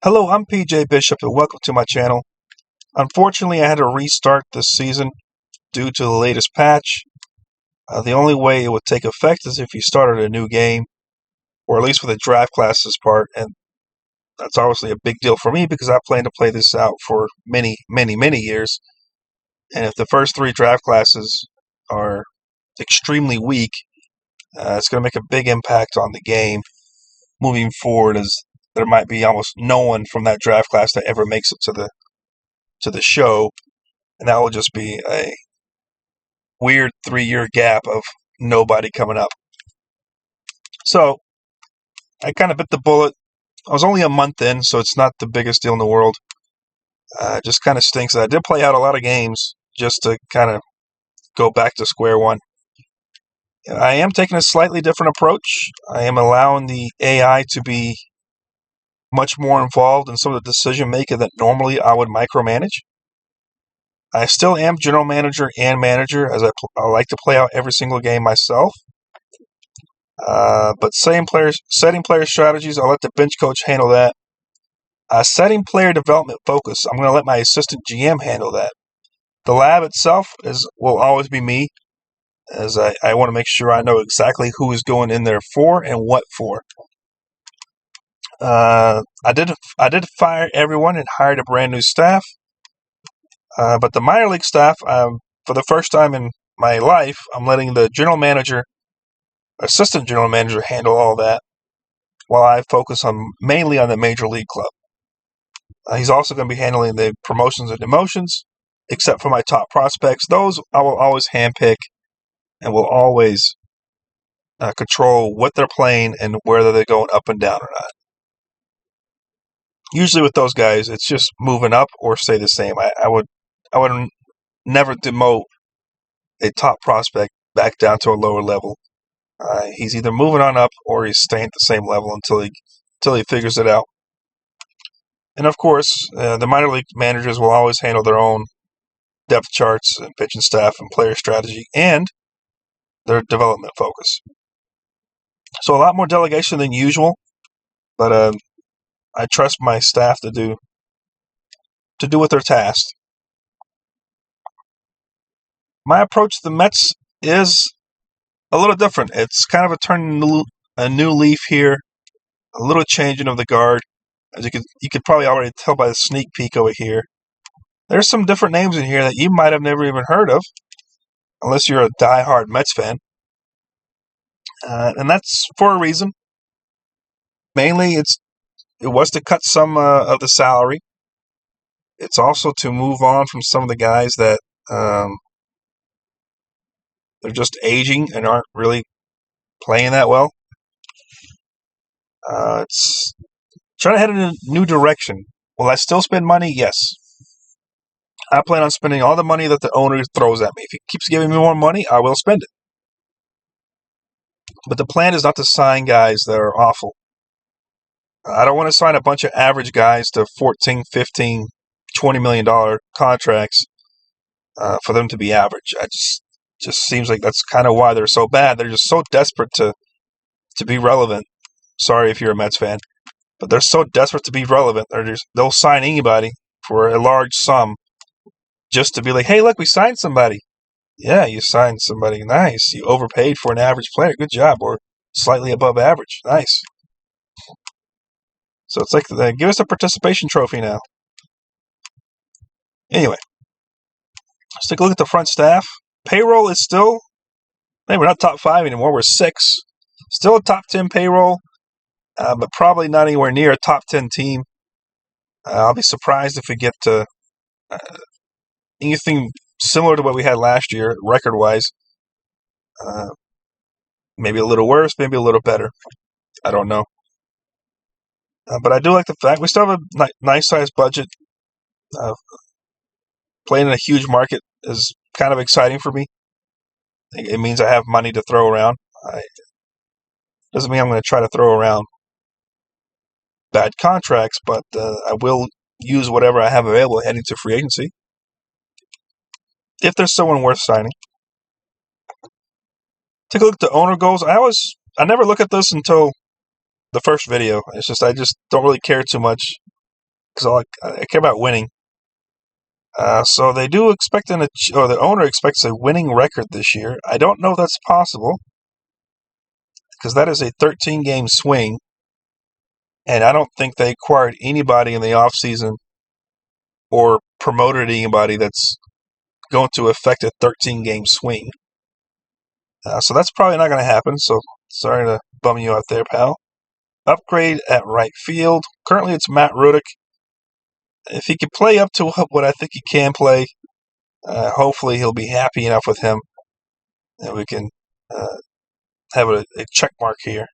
Hello, I'm PJ Bishop and welcome to my channel. Unfortunately, I had to restart this season due to the latest patch. The only way it would take effect is if you started a new game, or at least with a draft classes part, and that's obviously a big deal for me because I plan to play this out for many years. And if the first three draft classes are extremely weak, it's going to make a big impact on the game moving forward, as there might be almost no one from that draft class that ever makes it to the show. And that will just be a weird 3-year gap of nobody coming up. So I kind of bit the bullet. I was only a month in, so it's not the biggest deal in the world. It just kind of stinks that I did play out a lot of games just to kind of go back to square one. I am taking a slightly different approach. I am allowing the AI to be much more involved in some of the decision making that normally I would micromanage. I still am general manager and manager, as I like to play out every single game myself. But setting player strategies, I'll let the bench coach handle that. Setting player development focus, I'm going to let my assistant GM handle that. The lab itself will always be me, as I want to make sure I know exactly who is going in there for and what for. I did fire everyone and hired a brand new staff. But the minor league staff, for the first time in my life, I'm letting the assistant general manager handle all that, while I focus mainly on the major league club. He's also going to be handling the promotions and demotions, except for my top prospects. Those I will always handpick and will always control what they're playing and whether they're going up and down or not. Usually with those guys, it's just moving up or stay the same. I would never demote a top prospect back down to a lower level. He's either moving on up or he's staying at the same level until he figures it out. And of course, the minor league managers will always handle their own depth charts and pitching staff and player strategy and their development focus. So a lot more delegation than usual, but I trust my staff to do what they're tasked. My approach to the Mets is a little different. It's kind of a new leaf here, a little changing of the guard. As you could probably already tell by the sneak peek over here. There's some different names in here that you might have never even heard of, unless you're a diehard Mets fan. And that's for a reason. Mainly, it was to cut some of the salary. It's also to move on from some of the guys that they're just aging and aren't really playing that well. It's trying to head in a new direction. Will I still spend money? Yes. I plan on spending all the money that the owner throws at me. If he keeps giving me more money, I will spend it. But the plan is not to sign guys that are awful. I don't want to sign a bunch of average guys to $14, $15, $20 million contracts for them to be average. Just seems like that's kind of why they're so bad. They're just so desperate to be relevant. Sorry if you're a Mets fan, but they're so desperate to be relevant. They'll sign anybody for a large sum just to be like, hey, look, we signed somebody. Yeah, you signed somebody. Nice. You overpaid for an average player. Good job. Or slightly above average. Nice. So it's like, give us a participation trophy now. Anyway, let's take a look at the front staff. Payroll is still, we're not top 5 anymore. We're 6. Still a top 10 payroll, but probably not anywhere near a top 10 team. I'll be surprised if we get to anything similar to what we had last year, record-wise. Maybe a little worse, maybe a little better. I don't know. But I do like the fact we still have a nice-sized budget. Playing in a huge market is kind of exciting for me. It means I have money to throw around. Doesn't mean I'm going to try to throw around bad contracts, but I will use whatever I have available heading to free agency if there's someone worth signing. Take a look at the owner goals. I never look at this until the first video. It's just I just don't really care too much. because I care about winning. So they do expect or the owner expects a winning record this year. I don't know if that's possible because that is a 13-game swing, and I don't think they acquired anybody in the offseason or promoted anybody that's going to affect a 13-game swing. So that's probably not going to happen. So sorry to bum you out there, pal. Upgrade at right field. Currently, it's Matt Rudick. If he can play up to what I think he can play, hopefully he'll be happy enough with him that we can have a check mark here.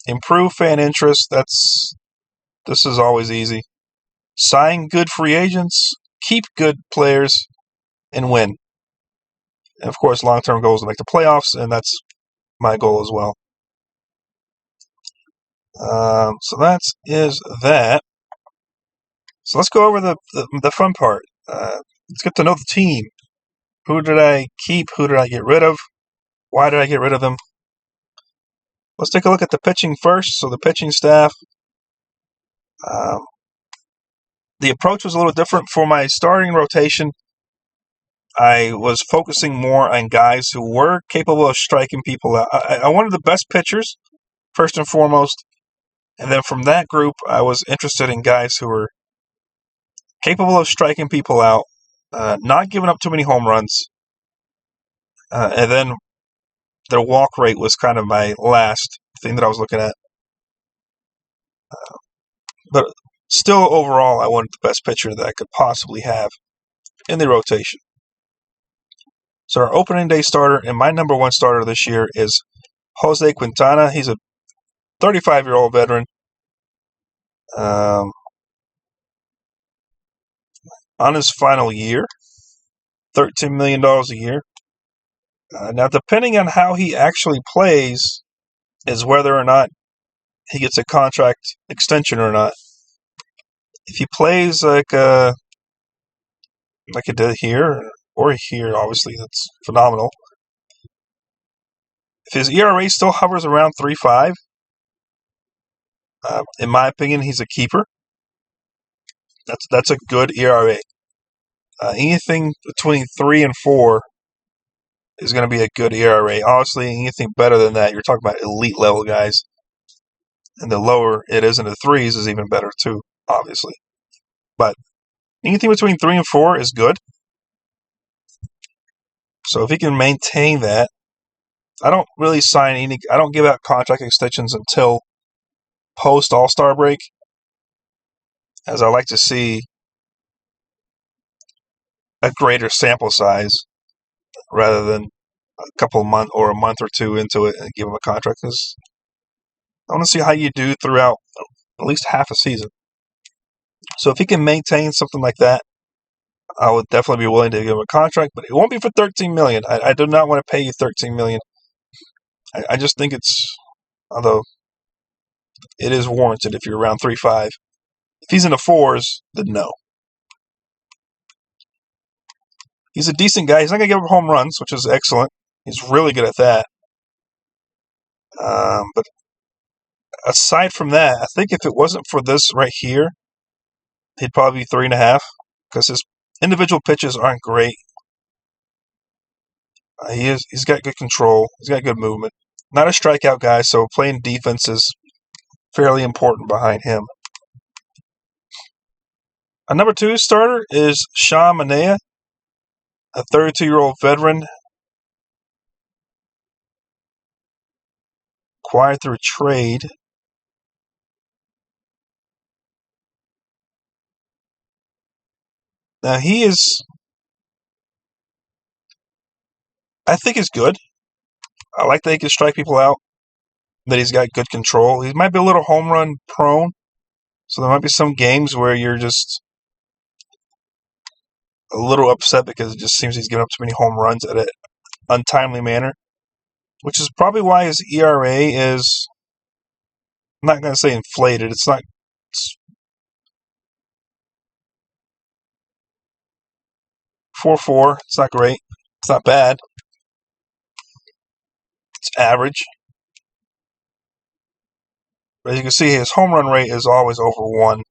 Improve fan interest. This is always easy. Sign good free agents, keep good players, and win. And of course, long-term goal is to make the playoffs, and that's my goal as well. So that is that. So let's go over the fun part. Let's get to know the team. Who did I keep? Who did I get rid of? Why did I get rid of them? Let's take a look at the pitching first. So the pitching staff. The approach was a little different for my starting rotation. I was focusing more on guys who were capable of striking people out. I wanted the best pitchers, first and foremost. And then from that group, I was interested in guys who were capable of striking people out, not giving up too many home runs. And then their walk rate was kind of my last thing that I was looking at. But still, overall, I wanted the best pitcher that I could possibly have in the rotation. So our opening day starter and my number one starter this year is Jose Quintana. He's a 35-year-old veteran. On his final year, $13 million a year. Now, depending on how he actually plays is whether or not he gets a contract extension or not. If he plays like he did here, or here, obviously, that's phenomenal. If his ERA still hovers around 3.5, in my opinion, he's a keeper. That's a good ERA. Anything between 3 and 4 is going to be a good ERA. Obviously, anything better than that, you're talking about elite level guys. And the lower it is in the 3s is even better too, obviously. But anything between 3 and 4 is good. So if he can maintain that, I don't really I don't give out contract extensions until post All-Star break, as I like to see a greater sample size rather than a couple of months or a month or two into it and give him a contract. Because I want to see how you do throughout at least half a season. So if he can maintain something like that, I would definitely be willing to give him a contract, but it won't be for $13 million. I do not want to pay you $13 million. I just think although it is warranted if you're around 3.5. If he's in the 4s, then no. He's a decent guy. He's not going to give up home runs, which is excellent. He's really good at that. But aside from that, I think if it wasn't for this right here, he'd probably be 3.5 because his individual pitches aren't great. He's got good control. He's got good movement. Not a strikeout guy, so playing defense is fairly important behind him. A number 2 starter is Sean Manaea, a 32-year-old veteran. Acquired through trade. Now I think he's good. I like that he can strike people out, that he's got good control. He might be a little home run prone, so there might be some games where you're just a little upset because it just seems he's giving up too many home runs at an untimely manner, which is probably why his ERA is, I'm not going to say inflated. It's 4.4. It's not great. It's not bad. It's average. But as you can see, his home run rate is always over 1.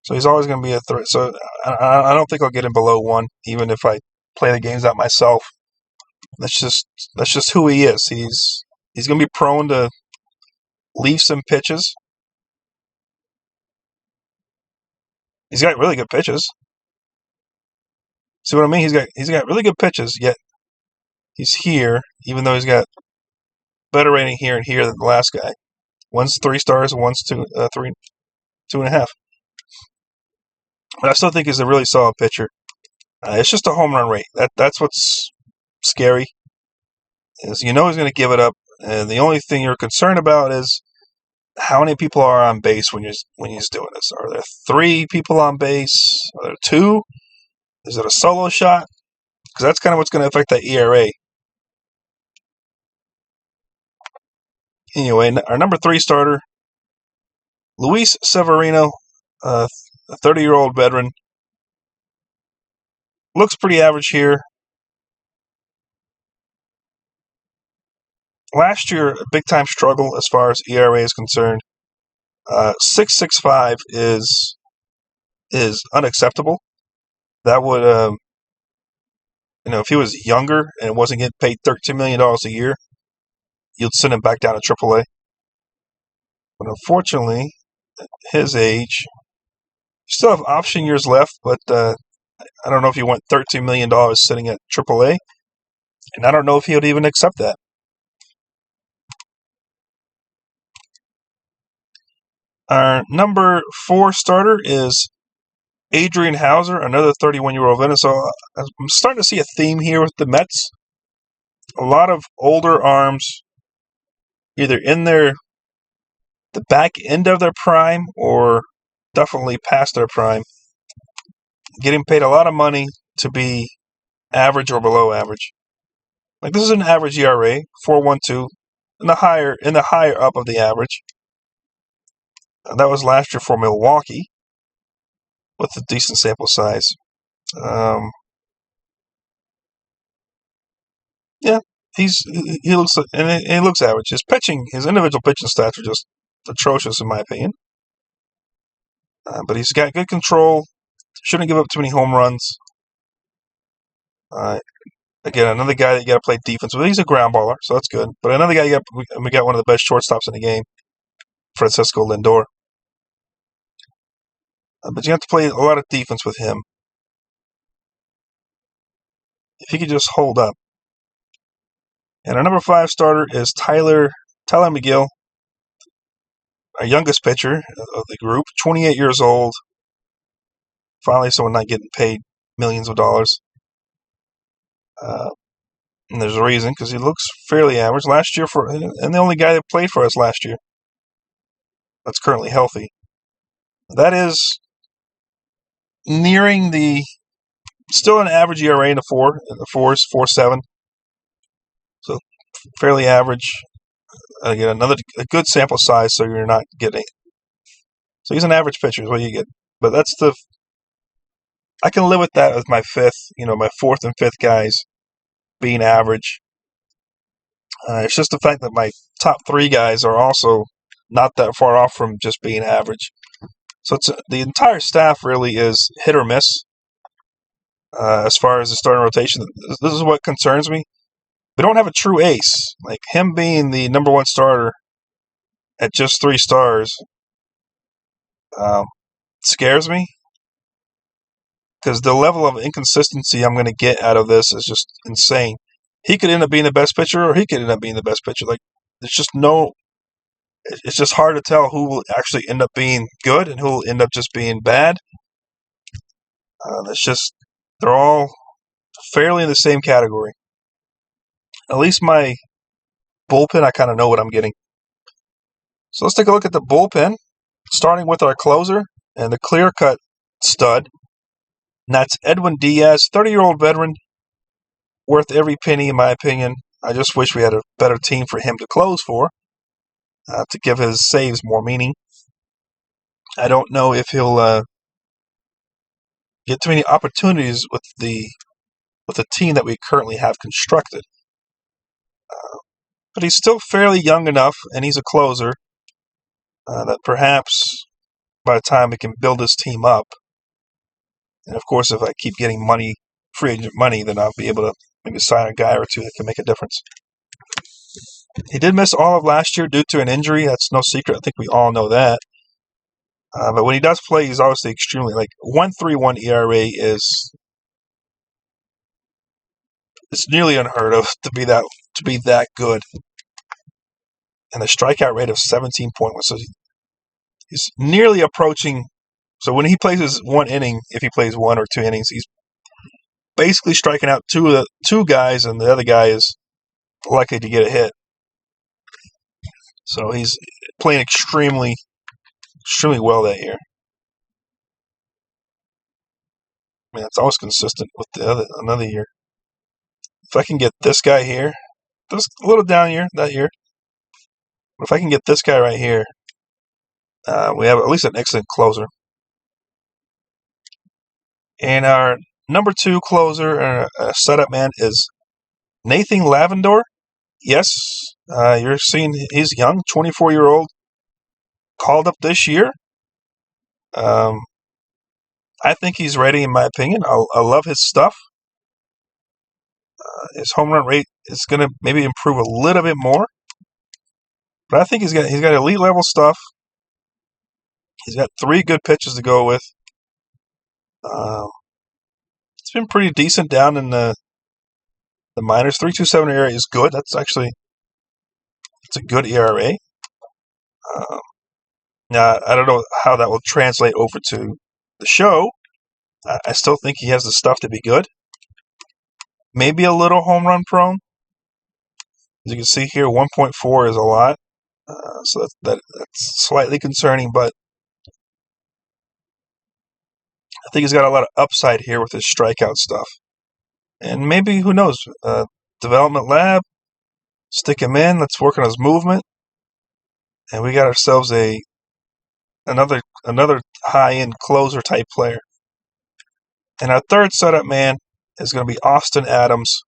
So he's always going to be a threat. So I don't think I'll get him below 1, even if I play the games out myself. That's just who he is. He's going to be prone to leave some pitches. He's got really good pitches. See what I mean? He's got really good pitches, yet he's here, even though he's got better rating here and here than the last guy. One's 3 stars, one's 2.5. But I still think he's a really solid pitcher. It's just a home run rate. That's what's scary. Is he's going to give it up, and the only thing you're concerned about is how many people are on base when he's doing this. Are there 3 people on base? Are there 2? Is it a solo shot? Because that's kind of what's going to affect that ERA. Anyway, our number 3 starter, Luis Severino, a 30-year-old veteran. Looks pretty average here. Last year, a big-time struggle as far as ERA is concerned. 6.65 is unacceptable. That would, if he was younger and wasn't getting paid $13 million a year, you'd send him back down to AAA. But unfortunately, at his age, you still have option years left, but I don't know if you want $13 million sitting at AAA, and I don't know if he would even accept that. Our number 4 starter is Adrian Hauser, another 31-year-old veteran. So I'm starting to see a theme here with the Mets. A lot of older arms, either in the back end of their prime or definitely past their prime, getting paid a lot of money to be average or below average. Like this is an average ERA, 4.12, in the higher up of the average. That was last year for Milwaukee with a decent sample size. Yeah, he looks he looks average. His individual pitching stats are just atrocious in my opinion. But he's got good control. Shouldn't give up too many home runs. Again, another guy that you got to play defense with. He's a ground baller, so that's good. But another guy we got one of the best shortstops in the game, Francisco Lindor. But you have to play a lot of defense with him. If he could just hold up. And our number 5 starter is Tyler McGill, our youngest pitcher of the group, 28 years old. Finally, someone not getting paid millions of dollars. And there's a reason, because he looks fairly average. Last year, and the only guy that played for us last year that's currently healthy. That is nearing still an average ERA in the 4s, 4.7. So fairly average. Again, a good sample size, so you're not getting. So he's an average pitcher, is what you get. But I can live with that with my 5th, my 4th and 5th guys being average. It's just the fact that my top 3 guys are also not that far off from just being average. So the entire staff really is hit or miss as far as the starting rotation. This is what concerns me. We don't have a true ace. Like him being the number 1 starter at just 3 stars scares me. Because the level of inconsistency I'm going to get out of this is just insane. He could end up being the best pitcher, or he could end up being the best pitcher. Like, it's just hard to tell who will actually end up being good and who will end up just being bad. They're all fairly in the same category. At least my bullpen, I kind of know what I'm getting. So let's take a look at the bullpen, starting with our closer and the clear-cut stud. And that's Edwin Diaz, 30-year-old veteran, worth every penny in my opinion. I just wish we had a better team for him to close for, to give his saves more meaning. I don't know if he'll get too many opportunities with the team that we currently have constructed. But he's still fairly young enough, and he's a closer, that perhaps by the time he can build his team up. And of course, if I keep getting money, free agent money, then I'll be able to maybe sign a guy or two that can make a difference. He did miss all of last year due to an injury. That's no secret. I think we all know that. But when he does play, he's obviously extremely 1.31 ERA is it's nearly unheard of to be that good. And a strikeout rate of 17.1. So he's nearly approaching. So when he plays his one inning, if he plays 1 or 2 innings, he's basically striking out two guys, and the other guy is likely to get a hit. So he's playing extremely well that year. Man, it's always consistent with another year. If I can get this guy here, just a little down year that year. But if I can get this guy right here, we have at least an excellent closer. And our number 2 closer, setup man, is Nathan Lavendor. Yes, you're seeing he's young, 24-year-old, called up this year. I think he's ready, in my opinion. I love his stuff. His home run rate is going to maybe improve a little bit more, but I think he's got elite level stuff. He's got 3 good pitches to go with. It's been pretty decent down in the minors. 3.27 ERA is good. It's a good ERA. Now I don't know how that will translate over to the show. I still think he has the stuff to be good. Maybe a little home run prone. As you can see here, 1.4 is a lot. So that's slightly concerning, but I think he's got a lot of upside here with his strikeout stuff. And maybe, who knows, development lab, stick him in, let's work on his movement. And we got ourselves another high-end closer type player. And our third setup man is going to be Austin Adams,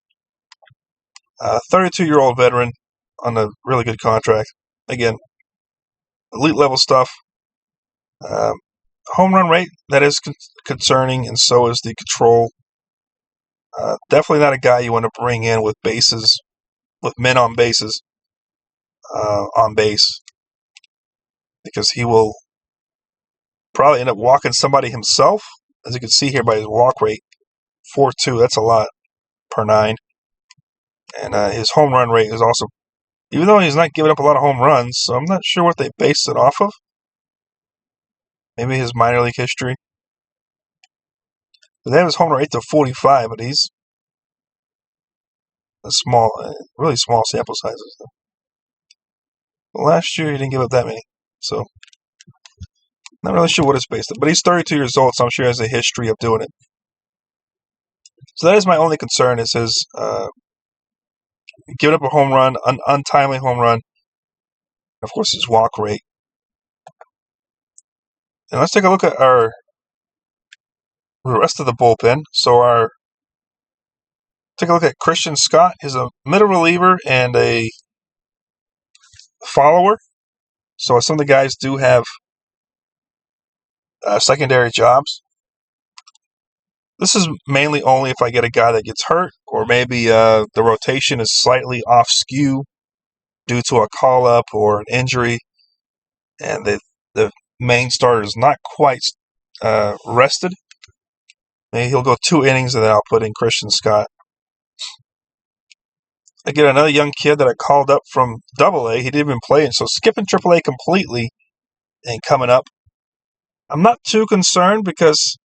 a 32-year-old veteran on a really good contract. Again, elite level stuff. Home run rate, that is concerning, and so is the control. Definitely not a guy you want to bring in with men on bases, on base, because he will probably end up walking somebody himself. As you can see here by his walk rate, 4.2, that's a lot per 9. And his home run rate is also, even though he's not giving up a lot of home runs, so I'm not sure what they based it off of. Maybe his minor league history. But they have his home run rate to 45, but he's really small sample sizes. Well, last year he didn't give up that many, so not really sure what it's based on. But he's 32 years old, so I'm sure he has a history of doing it. So that is my only concern, is his giving up a home run, untimely home run, and of course his walk rate. And let's take a look at the rest of the bullpen. So take a look at Christian Scott. He's a middle reliever and a follower. So some of the guys do have secondary jobs. This is mainly only if I get a guy that gets hurt, or maybe the rotation is slightly off skew due to a call-up or an injury, and the main starter is not quite rested. Maybe he'll go 2 innings, and then I'll put in Christian Scott. I get another young kid that I called up from AA. He didn't even play, so skipping AAA completely and coming up. I'm not too concerned, because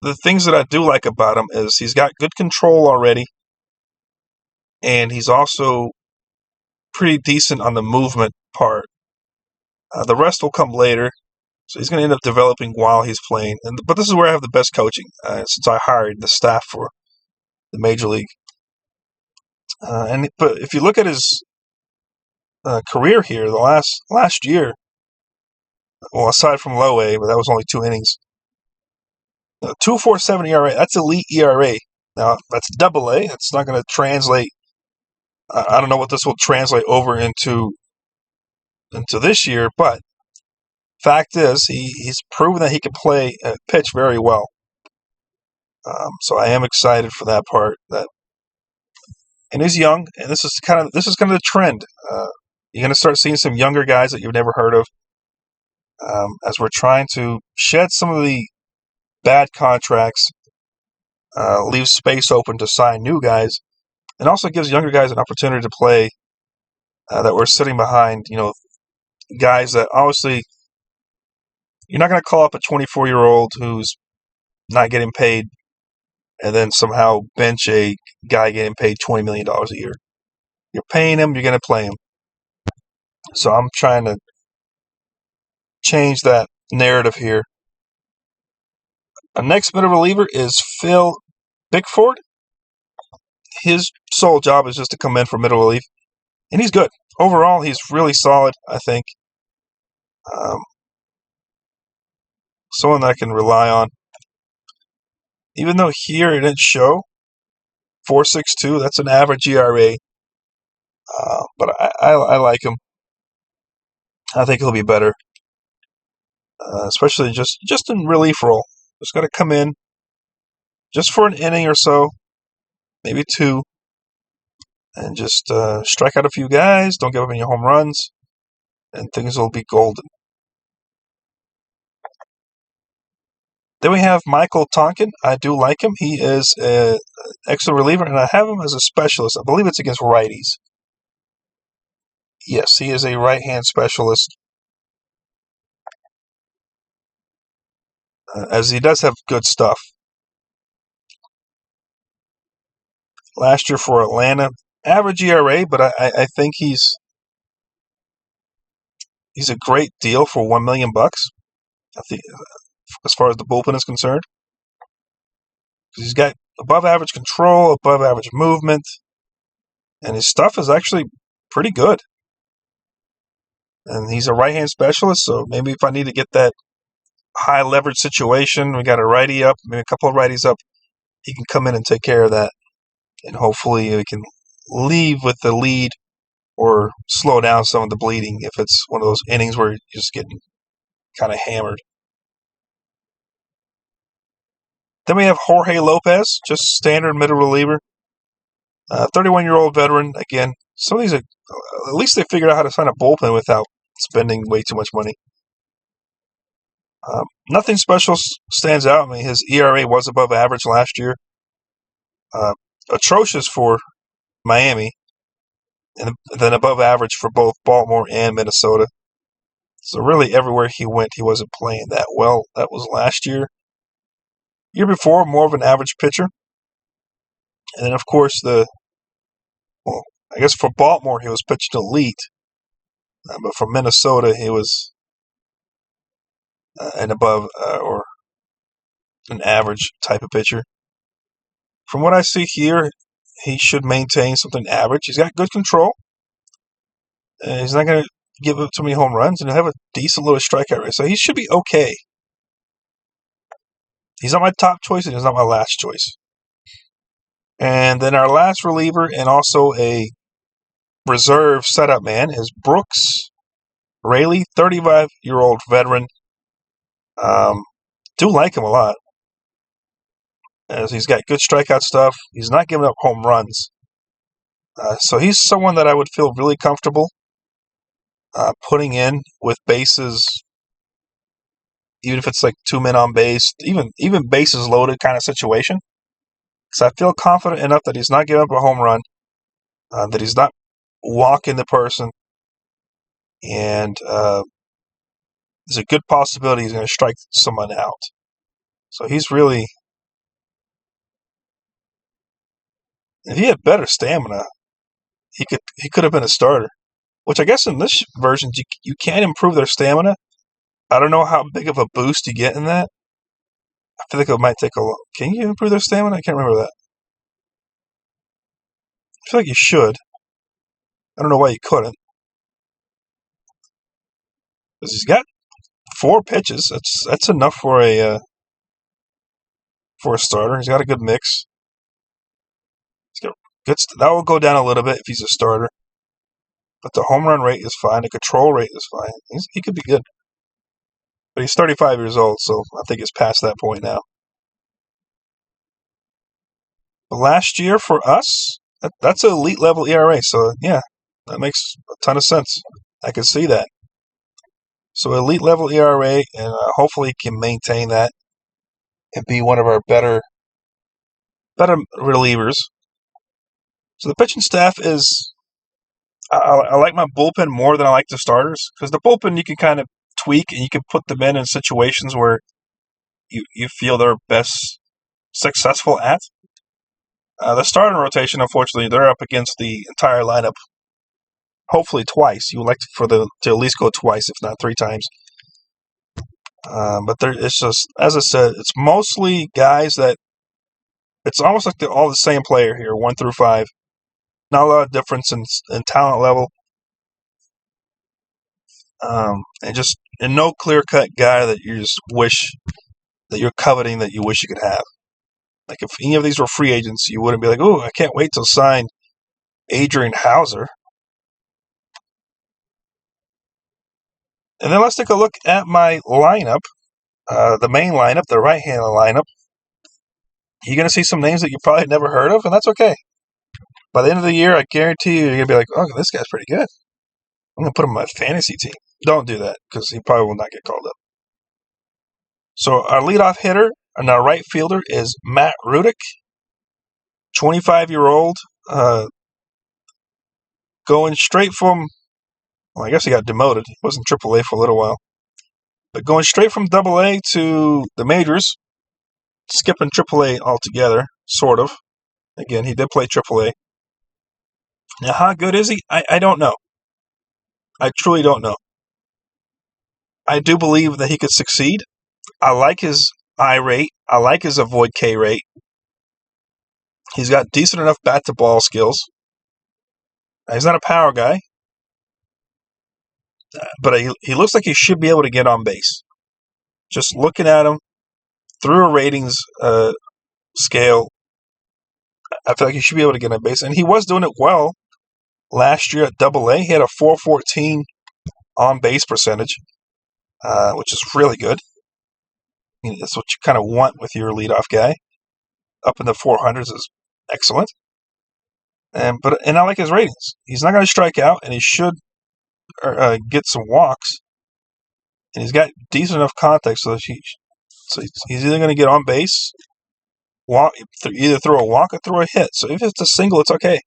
the things that I do like about him is he's got good control already, and he's also pretty decent on the movement part. The rest will come later, so he's going to end up developing while he's playing. But this is where I have the best coaching, since I hired the staff for the Major League. But if you look at his career here, the last year, well, aside from low A, but that was only 2 innings, 2.47 ERA, that's elite ERA. Now, that's AA. That's not going to translate. I don't know what this will translate over into this year, but fact is, he's proven that he can pitch very well. So I am excited for that part. And he's young, and this is kind of the trend. You're going to start seeing some younger guys that you've never heard of, as we're trying to shed some of the bad contracts, leave space open to sign new guys, and also gives younger guys an opportunity to play. That we're sitting behind, guys that obviously you're not going to call up a 24-year-old who's not getting paid and then somehow bench a guy getting paid $20 million a year. You're paying him, you're going to play him. So I'm trying to change that narrative here. Our next middle reliever is Phil Bickford. His sole job is just to come in for middle relief, and he's good. Overall, he's really solid, I think. Someone that I can rely on. Even though here it didn't show 4.62, that's an average ERA. But I like him. I think he'll be better, especially just in relief role. Just got to come in just for an inning or so, maybe two, and just strike out a few guys. Don't give up any home runs, and things will be golden. Then we have Michael Tonkin. I do like him. He is an excellent reliever, and I have him as a specialist. I believe it's against righties. Yes, he is a right-hand specialist, as he does have good stuff. Last year for Atlanta, average ERA, but I think he's a great deal for $1 million. I think, as far as the bullpen is concerned, he's got above average control, above average movement, and his stuff is actually pretty good. And he's a right-hand specialist, so maybe if I need to get that high leverage situation, we got a righty up, maybe a couple of righties up, he can come in and take care of that. And hopefully we can leave with the lead or slow down some of the bleeding if it's one of those innings where you're just getting kind of hammered. Then we have Jorge Lopez, just standard middle reliever. 31-year-old veteran. Again, some of these are, at least they figured out how to sign a bullpen without spending way too much money. Nothing special stands out. I mean, his ERA was above average last year. Atrocious for Miami, and then above average for both Baltimore and Minnesota. So really everywhere he went, he wasn't playing that well. That was last year. Year before, more of an average pitcher. And then, of course, I guess for Baltimore, he was pitched elite. But for Minnesota, he was an above or an average type of pitcher. From what I see here, he should maintain something average. He's got good control. He's not going to give up too many home runs, and he'll have a decent little strikeout rate. So he should be okay. He's not my top choice, and he's not my last choice. And then our last reliever, and also a reserve setup man, is Brooks Raley, 35-year-old veteran. Do like him a lot, as he's got good strikeout stuff. He's not giving up home runs. So he's someone that I would feel really comfortable putting in with bases, even if it's like 2 men on base, even bases loaded kind of situation. Because I feel confident enough that he's not giving up a home run, that he's not walking the person, and there's a good possibility he's going to strike someone out. So he's really, if he had better stamina, he could have been a starter. Which I guess in this version you can improve their stamina. I don't know how big of a boost you get in that. I feel like it might take a long. Can you improve their stamina? I can't remember that. I feel like you should. I don't know why you couldn't. Because he's got 4 pitches. That's enough for a starter. He's got a good mix. He's got good. That will go down a little bit if he's a starter. But the home run rate is fine. The control rate is fine. He could be good. But he's 35 years old, so I think it's past that point now. But last year for us, that's an elite level ERA. So yeah, that makes a ton of sense. I can see that. So elite level ERA, and hopefully can maintain that and be one of our better relievers. So the pitching staff is, I like my bullpen more than I like the starters, because the bullpen you can kind of tweak and you can put them in situations where you feel they're best successful at. The starting rotation, unfortunately, they're up against the entire lineup. Hopefully twice. You would like for them to at least go twice, if not 3 times. But it's just, as I said, it's mostly guys that it's almost like they're all the same player here, 1 through 5. Not a lot of difference in talent level. And just no clear-cut guy that you just wish that you're coveting that you wish you could have. Like if any of these were free agents, you wouldn't be like, oh, I can't wait to sign Adrian Hauser. And then let's take a look at my lineup, the main lineup, the right-handed lineup. You're going to see some names that you probably never heard of, and that's okay. By the end of the year, I guarantee you, you're going to be like, oh, this guy's pretty good. I'm going to put him on my fantasy team. Don't do that, because he probably will not get called up. So our leadoff hitter and our right fielder is Matt Rudick, 25-year-old, going straight from, well, I guess he got demoted. He was in AAA for a little while. But going straight from AA to the majors, skipping AAA altogether, sort of. Again, he did play AAA. Now, how good is he? I don't know. I truly don't know. I do believe that he could succeed. I like his I rate. I like his avoid K rate. He's got decent enough bat-to-ball skills. He's not a power guy. But he looks like he should be able to get on base. Just looking at him through a ratings scale, I feel like he should be able to get on base. And he was doing it well last year at AA. He had a .414 on-base percentage, which is really good. I mean, that's what you kind of want with your leadoff guy. Up in the 400s is excellent. And I like his ratings. He's not going to strike out, and he should get some walks. And he's got decent enough contact, so he's either going to get on base, either throw a walk or throw a hit. So if it's a single, it's okay,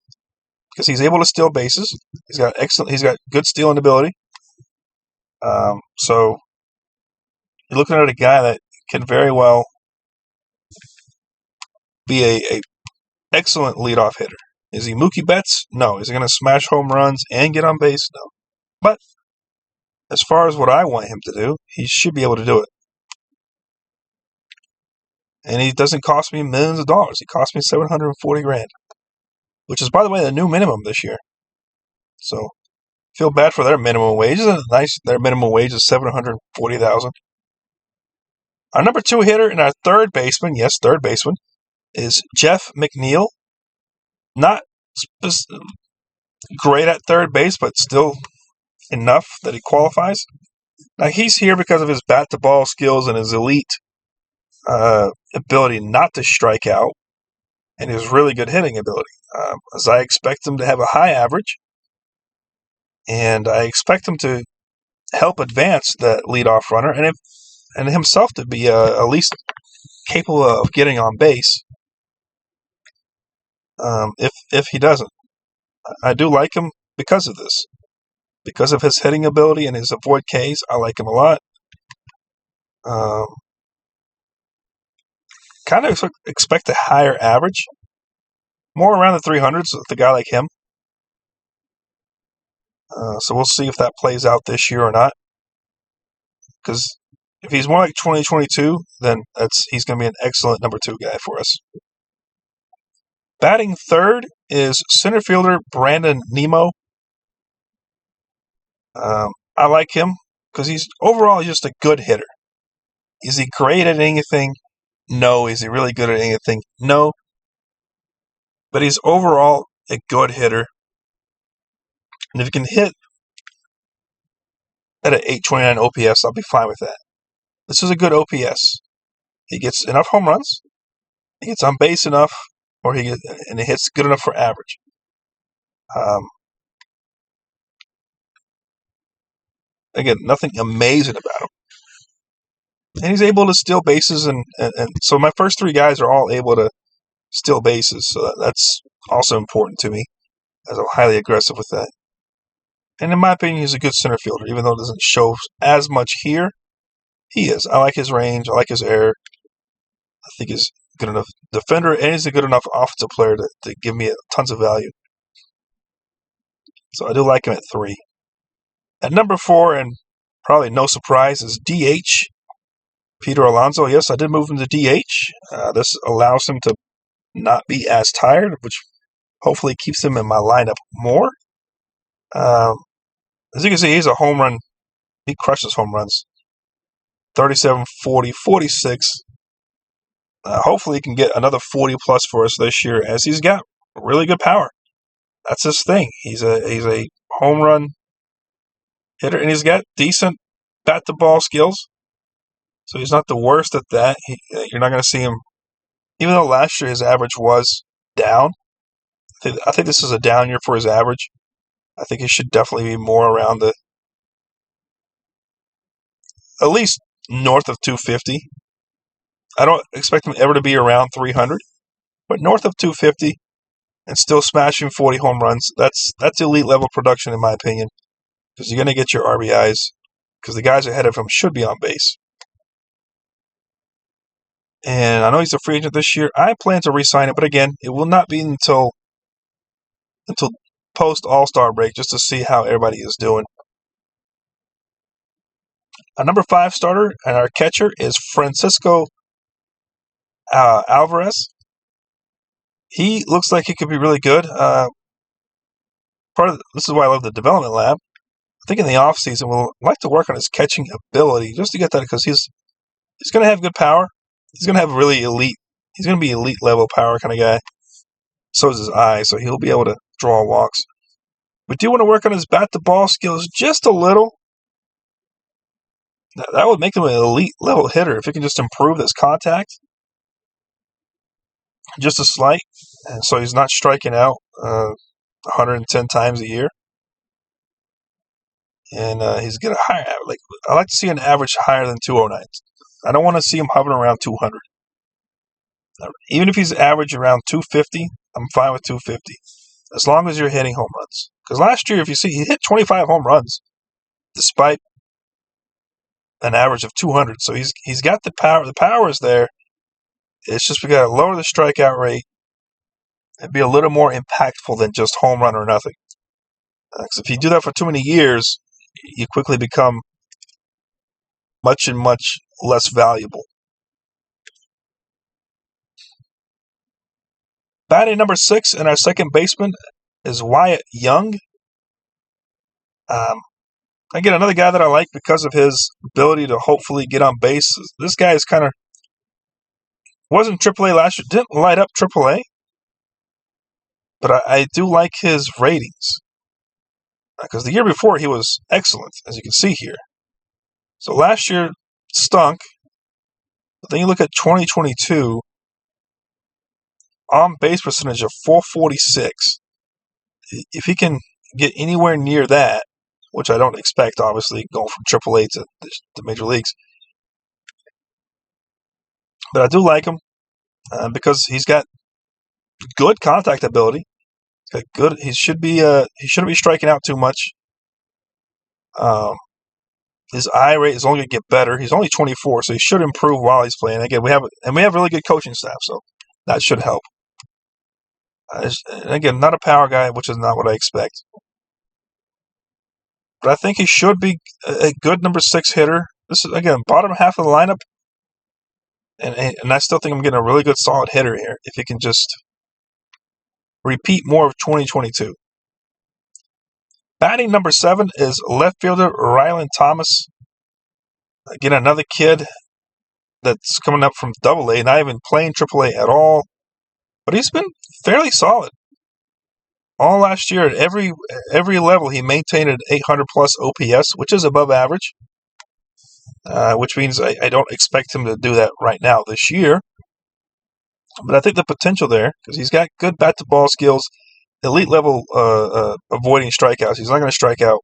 because he's able to steal bases. He's got good stealing ability. So you're looking at a guy that can very well be a excellent leadoff hitter. Is he Mookie Betts? No. Is he going to smash home runs and get on base? No. But as far as what I want him to do, he should be able to do it. And he doesn't cost me millions of dollars. He cost me $740,000, which is, by the way, the new minimum this year. So feel bad for their minimum wage. Their minimum wage is $740,000. Our number 2 hitter and our third baseman, is Jeff McNeil. Not great at third base, but still enough that he qualifies. Now, he's here because of his bat-to-ball skills and his elite ability not to strike out, and his really good hitting ability. As I expect him to have a high average, and I expect him to help advance that leadoff runner, and himself to be at least capable of getting on base. If he doesn't, I do like him because of this, because of his hitting ability and his avoid Ks. I like him a lot. Kind of expect a higher average, more around the 300s with a guy like him. So we'll see if that plays out this year or not. Because if he's more like 2022, then he's going to be an excellent number 2 guy for us. Batting third is center fielder Brandon Nimmo. I like him because he's just a good hitter. Is he great at anything? No. Is he really good at anything? No. But he's overall a good hitter. And if he can hit at an 829 OPS, I'll be fine with that. This is a good OPS. He gets enough home runs. He gets on base enough, and he hits good enough for average. Again, nothing amazing about him. And he's able to steal bases, and so my first three guys are all able to steal bases. So that's also important to me, as I'm highly aggressive with that. And in my opinion, he's a good center fielder, even though it doesn't show as much here. He is. I like his range. I like his air. I think he's good enough defender, and he's a good enough offensive player to give me tons of value. So I do like him at 3. At number 4, and probably no surprise, is DH. Peter Alonso. Yes, I did move him to DH. This allows him to not be as tired, which hopefully keeps him in my lineup more. As you can see, he's a home run. He crushes home runs. 37, 40, 46. Hopefully he can get another 40 plus for us this year, as he's got really good power. That's his thing. He's a home run hitter, and he's got decent bat to ball skills. So he's not the worst at that. You're not going to see him, even though last year his average was down. I think this is a down year for his average. I think he should definitely be more around at least north of 250. I don't expect him ever to be around 300, but north of 250 and still smashing 40 home runs, that's elite level production in my opinion, because you're going to get your RBIs, because the guys ahead of him should be on base. And I know he's a free agent this year. I plan to re-sign him, but again, it will not be until post All-Star break, just to see how everybody is doing. A number 5 starter and our catcher is Francisco Alvarez. He looks like he could be really good. This is why I love the development lab. I think in the offseason we'll like to work on his catching ability, just to get that, because he's going to have good power. He's going to have really elite. He's going to be elite level power kind of guy. So is his eye, so he'll be able to draw walks. We do want to work on his bat to ball skills just a little. That would make him an elite level hitter if he can just improve his contact just a slight, and so he's not striking out 110 times a year. And he's getting a higher. I like to see an average higher than 209. I don't want to see him hovering around 200. Even if he's average around 250, I'm fine with 250, as long as you're hitting home runs. Because last year, if you see, he hit 25 home runs, despite an average of 200. So he's got the power. The power is there. It's just we got to lower the strikeout rate and be a little more impactful than just home run or nothing. Because if you do that for too many years, you quickly become much and much less valuable. Batting number 6 and our second baseman is Wyatt Young. Again, another guy that I like because of his ability to hopefully get on base. This guy is kind of wasn't AAA last year, didn't light up AAA, but I do like his ratings, because the year before he was excellent, as you can see here. So last year stunk, but then you look at 2022, on base percentage of 446. If he can get anywhere near that, which I don't expect, obviously, going from AAA to the major leagues, but I do like him because he's got good contact ability. He's got good. He shouldn't be striking out too much. His eye rate is only going to get better. He's only 24, so he should improve while he's playing. Again, we have really good coaching staff, so that should help. And again, not a power guy, which is not what I expect. But I think he should be a good number 6 hitter. This is, again, bottom half of the lineup. And I still think I'm getting a really good solid hitter here if he can just repeat more of 2022. Batting number 7 is left fielder Rylan Thomas. Again, another kid that's coming up from AA, not even playing AAA at all. But he's been fairly solid. All last year, at every level, he maintained an 800 plus OPS, which is above average. which means I don't expect him to do that right now this year. But I think the potential there, because he's got good bat-to-ball skills, elite level avoiding strikeouts. He's not going to strike out.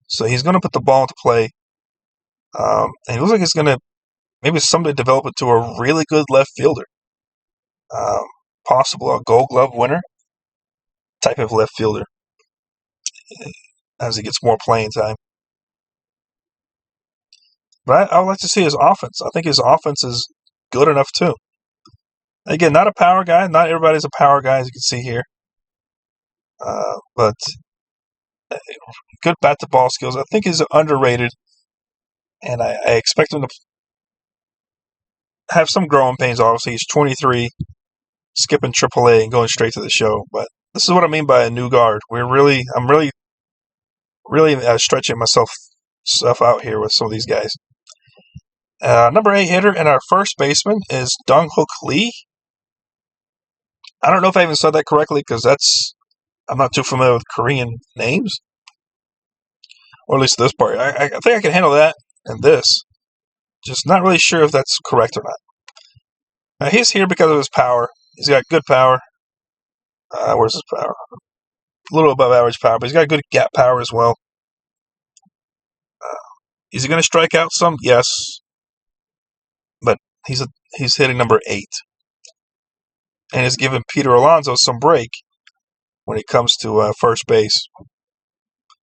So he's going to put the ball into play. And it looks like he's going to maybe someday develop it to a really good left fielder. Possible a Gold Glove winner type of left fielder as he gets more playing time. But I would like to see his offense. I think his offense is good enough too. Again, not a power guy. Not everybody's a power guy, as you can see here. But good bat-to-ball skills. I think he's underrated. And I expect him to have some growing pains, obviously. He's 23, skipping AAA and going straight to the show. But this is what I mean by a new guard. I'm really stretching myself out here with some of these guys. Number 8 hitter and our first baseman is Dong-Hook Lee. I don't know if I even said that correctly because I'm not too familiar with Korean names. Or at least this part. I think I can handle that and this. Just not really sure if that's correct or not. Now, he's here because of his power. He's got good power. Where's his power? A little above average power, but he's got good gap power as well. Is he going to strike out some? Yes. But he's hitting number 8. And he's giving Peter Alonso some break when it comes to first base.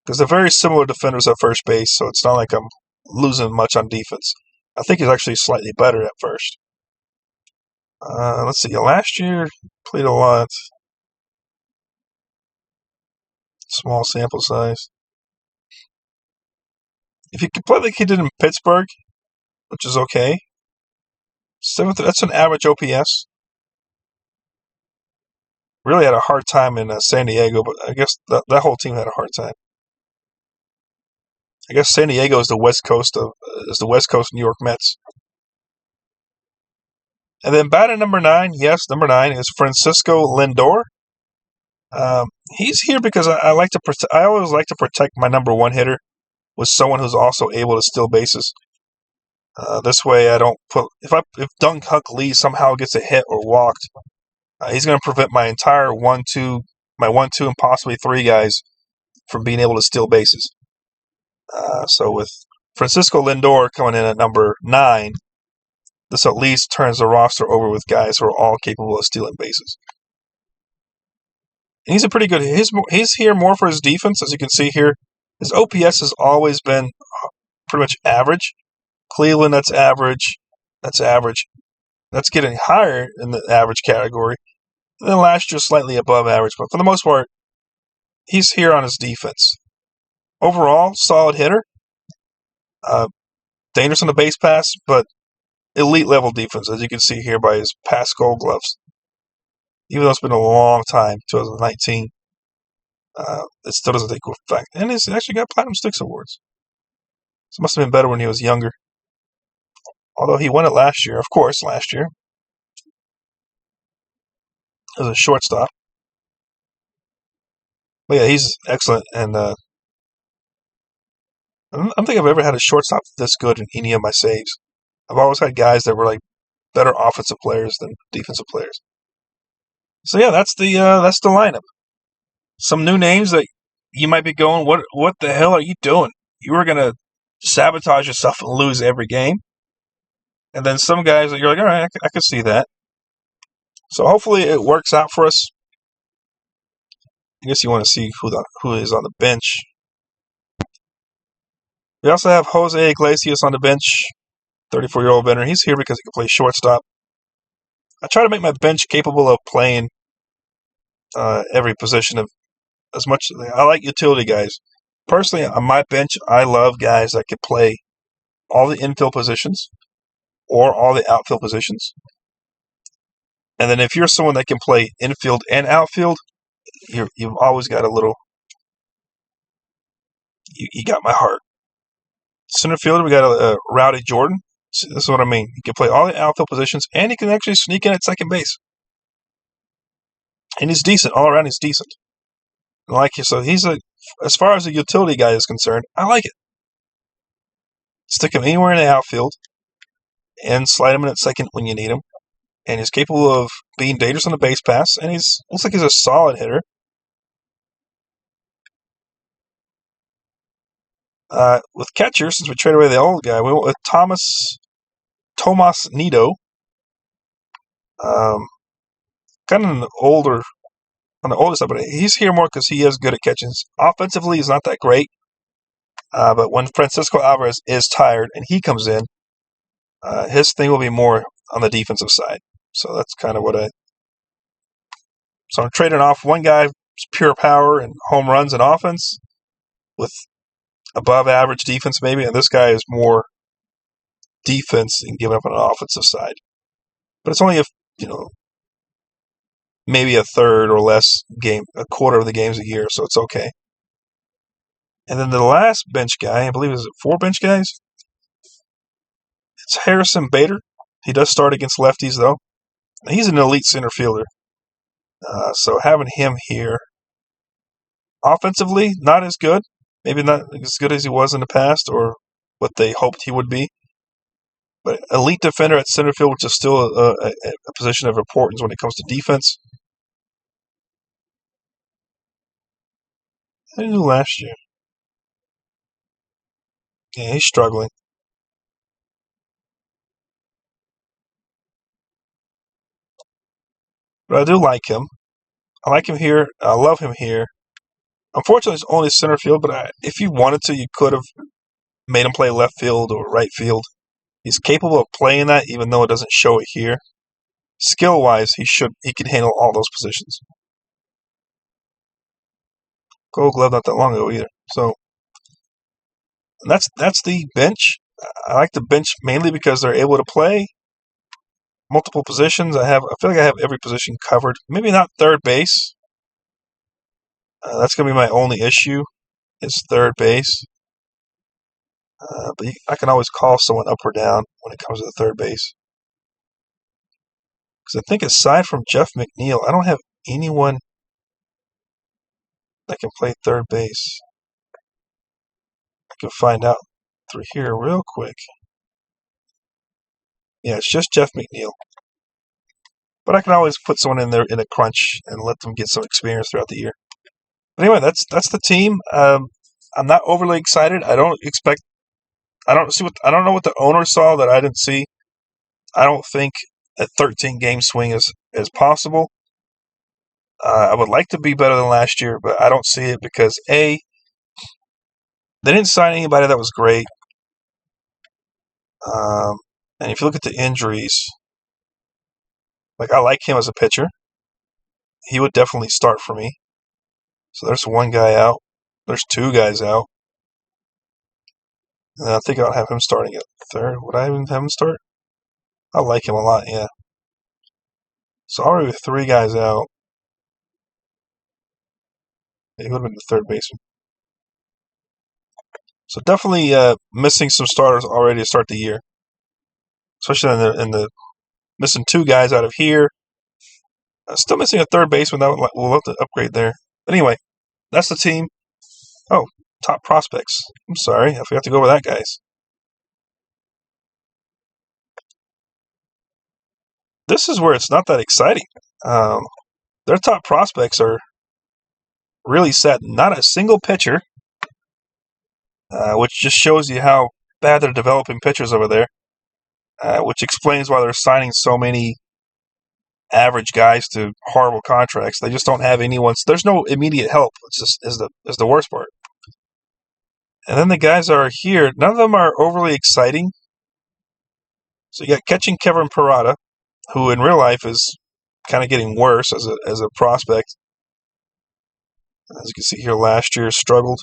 Because they're very similar defenders at first base, so it's not like I'm losing much on defense. I think he's actually slightly better at first. Let's see. Last year, played a lot. Small sample size. If you can play like he did in Pittsburgh, which is okay. 7th, that's an average OPS. Really had a hard time in San Diego, but I guess that whole team had a hard time. I guess San Diego is the West Coast New York Mets. And then batting number 9, yes, number 9 is Francisco Lindor. He's here because I always like to protect my number 1 hitter with someone who's also able to steal bases. This way, I don't put if Dong-Hook Lee somehow gets a hit or walked, he's going to prevent my entire 1-2, and possibly 3 guys from being able to steal bases. So with Francisco Lindor coming in at number 9, this at least turns the roster over with guys who are all capable of stealing bases. And he's a pretty good. He's here more for his defense, as you can see here. His OPS has always been pretty much average. Cleveland, that's average. That's average. That's getting higher in the average category. And then last year, slightly above average. But for the most part, he's here on his defense. Overall, solid hitter. Dangerous on the base pass, but elite level defense, as you can see here by his past Gold Gloves. Even though it's been a long time, 2019, it still doesn't take effect. And he's actually got Platinum Sticks awards. So it must have been better when he was younger. Although he won it last year, of course, last year. As a shortstop. But yeah, he's excellent. And I don't think I've ever had a shortstop this good in any of my saves. I've always had guys that were like better offensive players than defensive players. So yeah, that's the lineup. Some new names that you might be going, what the hell are you doing? You were gonna sabotage yourself and lose every game. And then some guys that you're like, all right, I can see that. So hopefully it works out for us. I guess you want to see who is on the bench. We also have Jose Iglesias on the bench, 34-year-old veteran. He's here because he can play shortstop. I try to make my bench capable of playing every position of as much. I like utility guys. Personally, on my bench, I love guys that can play all the infield positions or all the outfield positions. And then if you're someone that can play infield and outfield, you've always got a little. You got my heart. Center fielder, we got a Rowdy Jordan. This is what I mean. He can play all the outfield positions, and he can actually sneak in at second base. And he's decent. All around, he's decent. I like it. So he's as far as a utility guy is concerned, I like it. stick him anywhere in the outfield and slide him in at second when you need him. And he's capable of being dangerous on the base pass, and looks like he's a solid hitter. With catcher, since we traded away the old guy, we went with Tomas Nido. Kind of on the older side, but he's here more because he is good at catches. Offensively, he's not that great. But when Francisco Alvarez is tired and he comes in, his thing will be more on the defensive side. So that's kind of So I'm trading off one guy, pure power and home runs and offense, with above average defense maybe, and this guy is more defense and giving up on an offensive side. But it's only maybe a third or less game, a quarter of the games a year, so it's okay. And then the last bench guy, I believe, is it 4 bench guys? It's Harrison Bader. He does start against lefties, though. He's an elite center fielder. So having him here, offensively, not as good. Maybe not as good as he was in the past or what they hoped he would be. But elite defender at center field, which is still a position of importance when it comes to defense. How did he do last year? Yeah, he's struggling. But I do like him. I like him here. I love him here. Unfortunately, it's only center field, but if you wanted to, you could have made him play left field or right field. He's capable of playing that, even though it doesn't show it here. Skill-wise, he can handle all those positions. Gold Glove not that long ago either. So that's the bench. I like the bench mainly because they're able to play multiple positions. I feel like I have every position covered. Maybe not third base. That's going to be my only issue, is third base. But I can always call someone up or down when it comes to the third base. Because I think aside from Jeff McNeil, I don't have anyone that can play third base. I can find out through here real quick. Yeah, it's just Jeff McNeil. But I can always put someone in there in a crunch and let them get some experience throughout the year. But anyway, that's the team. I'm not overly excited. I don't know what the owner saw that I didn't see. I don't think a 13-game swing is possible. I would like to be better than last year, but I don't see it because they didn't sign anybody that was great. And if you look at the injuries, I like him as a pitcher. He would definitely start for me. So there's one guy out. There's 2 guys out. And I think I'll have him starting at third. Would I even have him start? I like him a lot, yeah. So already with 3 guys out. He would have been the third baseman. So definitely missing some starters already to start the year. Especially in the missing 2 guys out of here. Still missing a third baseman. We'll have to upgrade there. But anyway, that's the team. Oh, top prospects. I'm sorry. I forgot to go over that, guys. This is where it's not that exciting. Their top prospects are really set. Not a single pitcher, which just shows you how bad they're developing pitchers over there, which explains why they're signing so many average guys to horrible contracts. They just don't have anyone. There's no immediate help. It's just is the worst part. And then the guys are here. None of them are overly exciting. So you got catching Kevin Parada, who in real life is kind of getting worse as a prospect. As you can see here, last year struggled.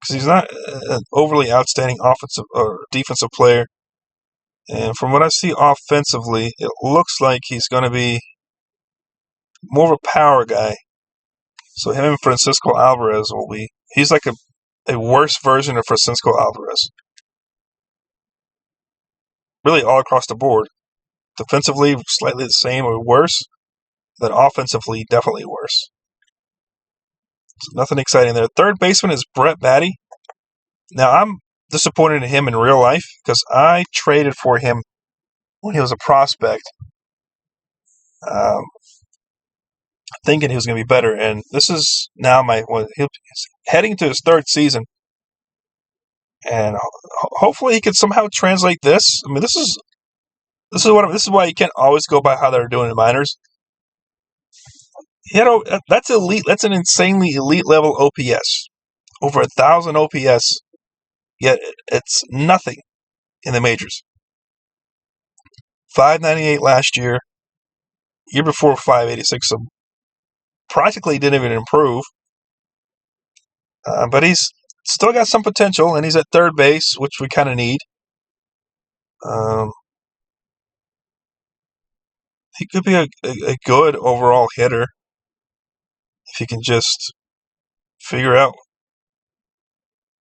Because he's not an overly outstanding offensive or defensive player. And from what I see offensively, it looks like he's going to be more of a power guy. So him and Francisco Alvarez he's like a worse version of Francisco Alvarez. Really all across the board. Defensively, slightly the same or worse. Then offensively, definitely worse. nothing exciting there. Third baseman is Brett Baty. Now, I'm disappointed in him in real life because I traded for him when he was a prospect, thinking he was going to be better. And this is now he's heading to his third season. And hopefully he can somehow translate this. I mean, this is why you can't always go by how they're doing in minors. That's elite. That's an insanely elite level OPS, over 1,000 OPS. Yet it's nothing in the majors. 598 last year. Year before 586. So practically didn't even improve. But he's still got some potential, and he's at third base, which we kind of need. He could be a good overall hitter if he can just figure out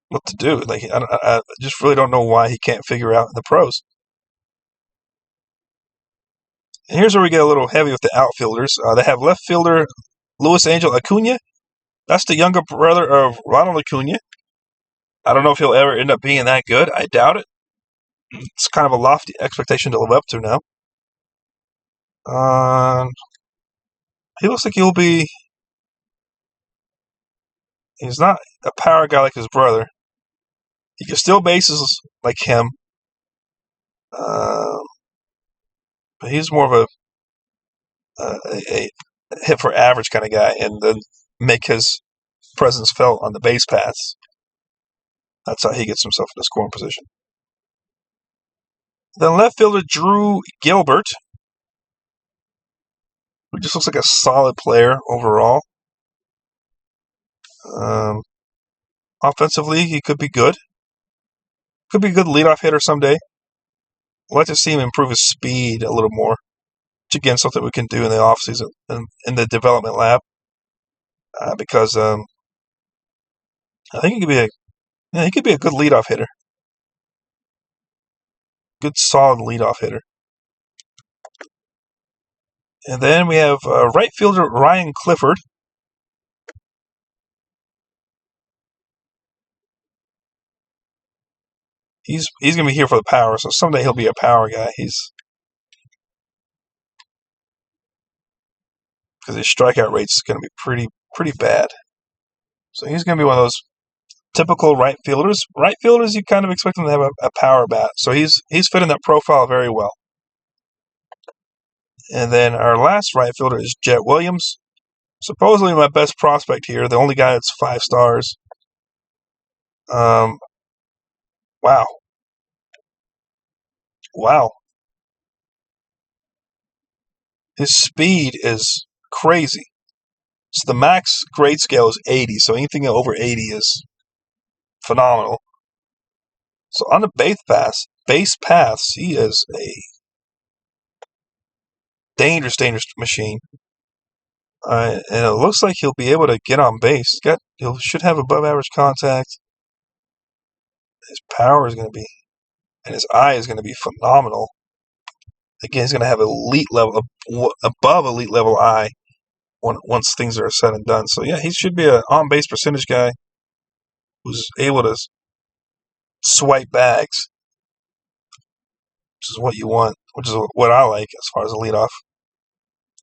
what to do. Like I just really don't know why he can't figure out in the pros. And here's where we get a little heavy with the outfielders. They have left fielder Luis Angel Acuna. That's the younger brother of Ronald Acuna. I don't know if he'll ever end up being that good. I doubt it. It's kind of a lofty expectation to live up to now. He looks like he's not a power guy like his brother. He can steal bases like him. But he's more of a hit for average kind of guy, and then make his presence felt on the base paths. That's how he gets himself in the scoring position. Then left fielder Drew Gilbert, who just looks like a solid player overall. Offensively, he could be good. Could be a good leadoff hitter someday. I'd like to see him improve his speed a little more, which again, something we can do in the offseason and in the development lab. Because I think he could be a good leadoff hitter. Good, solid leadoff hitter. And then we have right fielder Ryan Clifford. He's going to be here for the power, so someday he'll be a power guy. Because his strikeout rate is going to be pretty bad. So he's going to be one of those typical right fielders. Right fielders, you kind of expect him to have a power bat. So he's fitting that profile very well. And then our last right fielder is Jet Williams. Supposedly my best prospect here, the only guy that's 5 stars. Wow. His speed is crazy. So the max grade scale is 80, so anything over 80 is phenomenal. So on the base paths, he is a dangerous machine. And it looks like he'll be able to get on base. He should have above average contact. His power is going to be, and his eye is going to be phenomenal. Again, he's going to have above elite level eye once things are said and done. So yeah, he should be an on-base percentage guy who's able to swipe bags, which is what you want, which is what I like as far as a leadoff.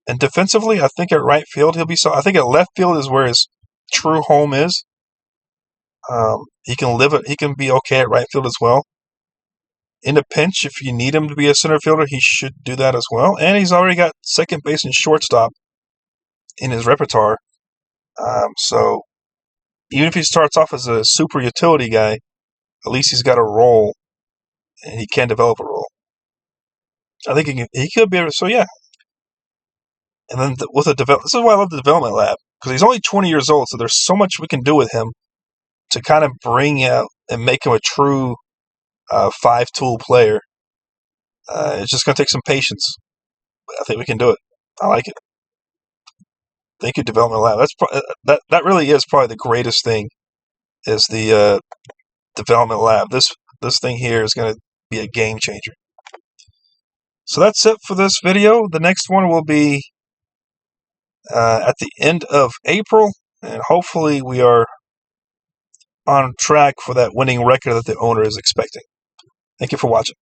And defensively, I think at right field he'll be so. I think at left field is where his true home is. He can be okay at right field as well. In a pinch, if you need him to be a center fielder, he should do that as well. And he's already got second base and shortstop in his repertoire. So even if he starts off as a super utility guy, at least he's got a role, and he can develop a role. I think he could be able to. So yeah. And then this is why I love the development lab, because he's only 20 years old, so there's so much we can do with him to kind of bring out and make him a true 5-tool player. It's just going to take some patience. But I think we can do it. I like it. Thank you, development lab. That really is probably the greatest thing, is the development lab. This thing here is going to be a game changer. So that's it for this video. The next one will be at the end of April. And hopefully we are on track for that winning record that the owner is expecting. Thank you for watching.